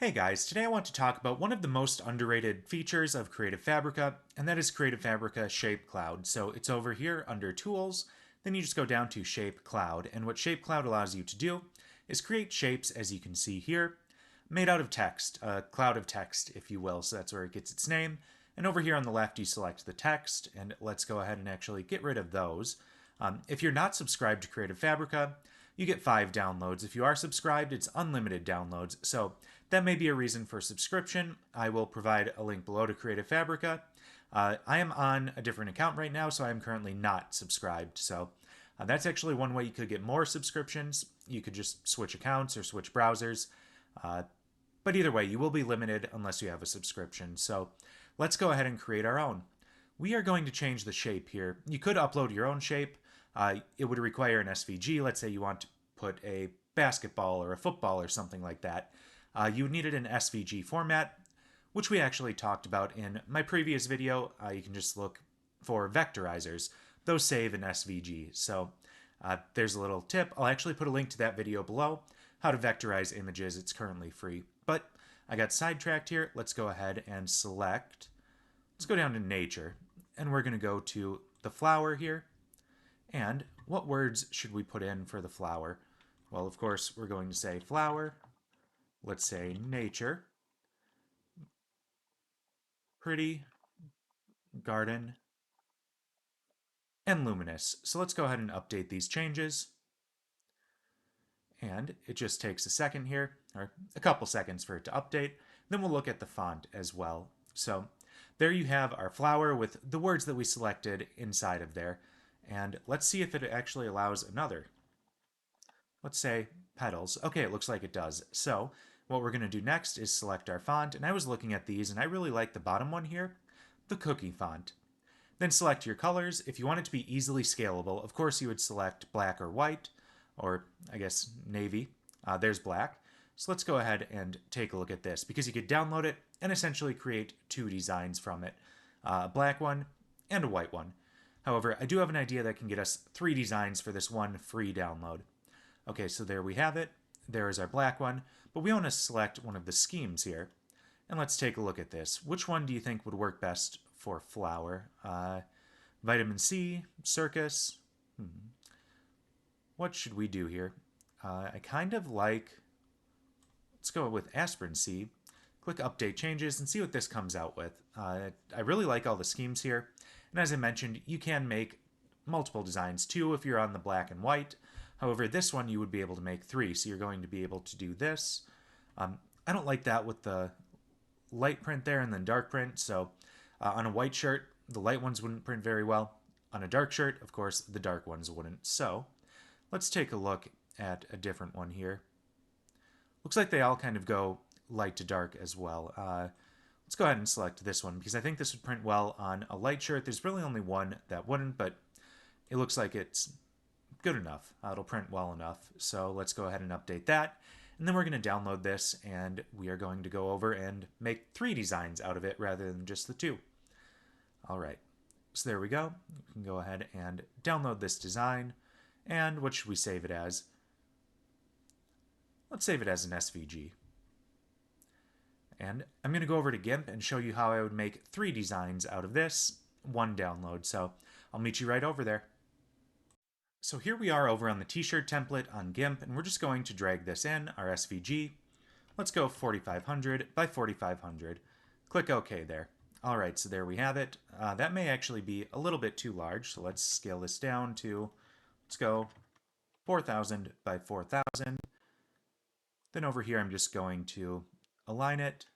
Hey guys, today I want to talk about one of the most underrated features of Creative Fabrica, and that is Creative Fabrica Shapecloud. So it's over here under Tools, then you just go down to Shapecloud, and what Shapecloud allows you to do is create shapes, as you can see here, made out of text, a cloud of text, if you will, so that's where it gets its name. And over here on the left, you select the text, and let's go ahead and actually get rid of those. If you're not subscribed to Creative Fabrica, you get 5 downloads. If you are subscribed, it's unlimited downloads. So that may be a reason for subscription. I will provide a link below to Creative Fabrica. I am on a different account right now, so I am currently not subscribed. So that's actually one way you could get more subscriptions. You could just switch accounts or switch browsers. But either way, you will be limited unless you have a subscription. So let's go ahead and create our own. We are going to change the shape here. You could upload your own shape. It would require an SVG. Let's say you want to put a basketball or a football or something like that. You would need it in SVG format, which we actually talked about in my previous video. You can just look for vectorizers. Those save in SVG. So there's a little tip. I'll actually put a link to that video below, how to vectorize images. It's currently free. But I got sidetracked here. Let's go ahead and select. Let's go down to nature, and we're going to go to the flower here. And what words should we put in for the flower? Well, of course, we're going to say flower. Let's say nature, pretty, garden, and luminous. So let's go ahead and update these changes. And it just takes a second here, or a couple seconds for it to update. Then we'll look at the font as well. So there you have our flower with the words that we selected inside of there. And let's see if it actually allows another. Let's say petals. Okay, it looks like it does. So what we're going to do next is select our font. And I was looking at these, and I really like the bottom one here, the cookie font. Then select your colors. If you want it to be easily scalable, of course you would select black or white, or I guess navy. There's black. So let's go ahead and take a look at this, because you could download it and essentially create 2 designs from it, a black one and a white one. However, I do have an idea that can get us 3 designs for this one free download. Okay, so there we have it. There is our black one, but we want to select one of the schemes here. And let's take a look at this. Which one do you think would work best for flower? Vitamin C, circus. What should we do here? I kind of like, let's go with aspirin C. Click update changes and see what this comes out with. I really like all the schemes here. And as I mentioned, you can make multiple designs too if you're on the black and white. However, this one you would be able to make 3, so you're going to be able to do this. I don't like that with the light print there and then dark print, so on a white shirt, the light ones wouldn't print very well. On a dark shirt, of course, the dark ones wouldn't. So let's take a look at a different one here. Looks like they all kind of go light to dark as well. Let's go ahead and select this one, because I think this would print well on a light shirt. There's really only one that wouldn't, but it looks like it's good enough. It'll print well enough. So let's go ahead and update that. And then we're going to download this, and we are going to go over and make 3 designs out of it rather than just the 2. All right, so there we go. You can go ahead and download this design. And what should we save it as? Let's save it as an SVG. And I'm going to go over to GIMP and show you how I would make 3 designs out of this, 1 download. So I'll meet you right over there. So here we are over on the t-shirt template on GIMP, and we're just going to drag this in, our SVG. Let's go 4500 by 4500. Click OK there. All right, so there we have it. That may actually be a little bit too large, so let's scale this down to, let's go 4000 by 4000. Then over here, I'm just going to align it.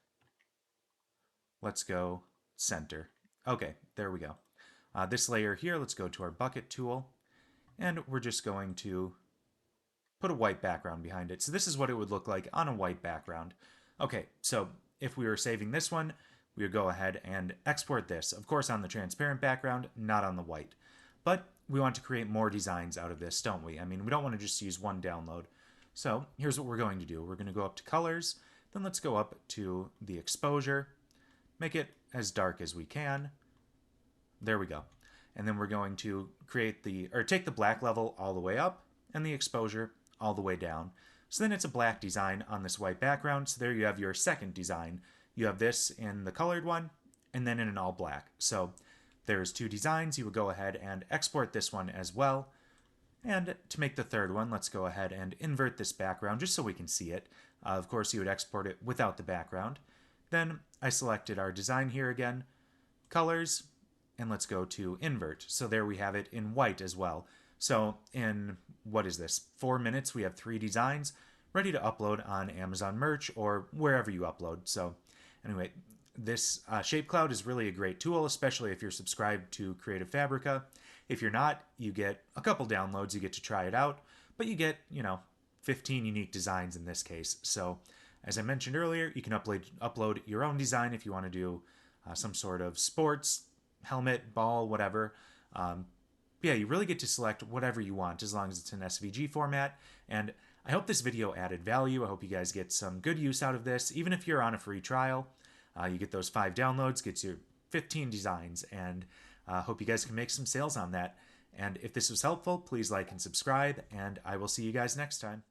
Let's go center. Okay, there we go. This layer here, let's go to our bucket tool. And we're just going to put a white background behind it. So this is what it would look like on a white background. Okay, so if we were saving this one, we would go ahead and export this. Of course on the transparent background, not on the white. But we want to create more designs out of this, don't we? I mean, we don't want to just use 1 download. So here's what we're going to do. We're going to go up to colors, then let's go up to the exposure, make it as dark as we can. There we go. And then we're going to create take the black level all the way up and the exposure all the way down. So then it's a black design on this white background. So there you have your second design. You have this in the colored one and then in an all black. So there's two designs. You would go ahead and export this one as well. And to make the third one, let's go ahead and invert this background just so we can see it. Of course, you would export it without the background. Then I selected our design here again, colors, and let's go to invert. So there we have it in white as well. So in, what is this, 4 minutes, we have 3 designs ready to upload on Amazon Merch or wherever you upload. So anyway, this Shapecloud is really a great tool, especially if you're subscribed to Creative Fabrica. If you're not, you get a couple downloads, you get to try it out, but you get, 15 unique designs in this case. So as I mentioned earlier, you can upload your own design if you want to do some sort of sports, helmet, ball, whatever. Yeah, you really get to select whatever you want as long as it's in SVG format. And I hope this video added value. I hope you guys get some good use out of this. Even if you're on a free trial, you get those 5 downloads, gets you 15 designs, and hope you guys can make some sales on that. And if this was helpful, please like and subscribe, and I will see you guys next time.